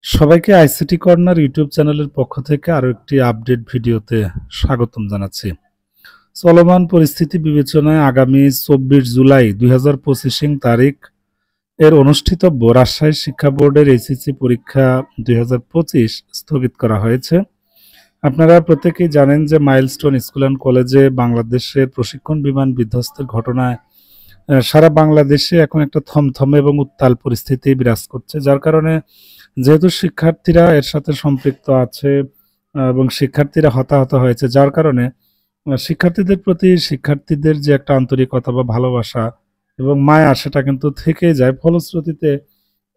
সবাইকে ICT corner YouTube চ্যানেলের পক্ষ থেকে আরো একটি আপডেট ভিডিওতে স্বাগতম জানাচ্ছি। চলমান পরিস্থিতি বিবেচনায় আগামী ২৪ জুলাই ২০২৫ তারিখ এর অনুষ্ঠিতব্য রাজশাহী শিক্ষা বোর্ডের এইচএসসি পরীক্ষা ২০২৫ স্থগিত করা হয়েছে। আপনারা প্রত্যেকেই জানেন যে মাইলস্টোন স্কুল অ্যান্ড কলেজে বাংলাদেশের প্রশিক্ষণ বিমান বিধ্বস্তের ঘটনায় সারা বাংলাদেশে এখন একটা থমথমে এবং উত্তাল পরিস্থিতি বিরাজ করছে, যার কারণে যেহেতু শিক্ষার্থীরা এর সাথে সম্পৃক্ত আছে এবং শিক্ষার্থীরা হতাহত হয়েছে, যার কারণে শিক্ষার্থীদের প্রতি শিক্ষার্থীদের যে একটা আন্তরিকতা বা ভালোবাসা এবং মায়া সেটা কিন্তু থেকেই যায়। ফলশ্রুতিতে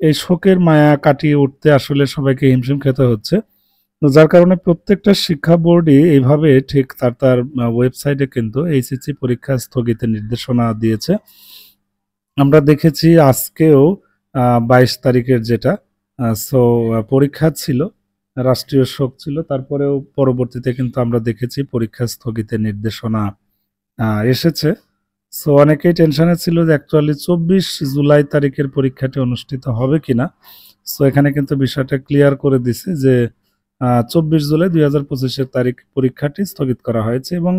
এই শোকের মায়া কাটিয়ে উঠতে আসলে সবাইকে হিমশিম খেতে হচ্ছে। তো যার কারণে প্রত্যেকটা শিক্ষা বোর্ডই এইভাবে ঠিক তার ওয়েবসাইটে কিন্তু এইচএসসি পরীক্ষা স্থগিতের নির্দেশনা দিয়েছে। আমরা দেখেছি আজকেও ২২ তারিখের যেটা পরীক্ষা ছিল, রাষ্ট্রীয় শোক ছিল। তারপরেও পরবর্তীতে কিন্তু আমরা দেখেছি পরীক্ষা স্থগিতের নির্দেশনা এসেছে। অনেকেই টেনশনে ছিল যে অ্যাকচুয়ালি ২৪ জুলাই তারিখের পরীক্ষাটি অনুষ্ঠিত হবে কিনা। এখানে কিন্তু বিষয়টা ক্লিয়ার করে দিছে যে ২৪ জুলাই ২০২৫ তারিখ পরীক্ষাটি স্থগিত করা হয়েছে এবং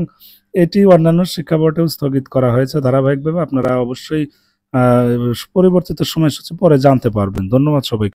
এটি অন্যান্য শিক্ষা বোর্ডেও স্থগিত করা হয়েছে ধারাবাহিকভাবে। আপনারা অবশ্যই পরিবর্তিত সময়সূচি পরে জানতে পারবেন। ধন্যবাদ সবাইকে।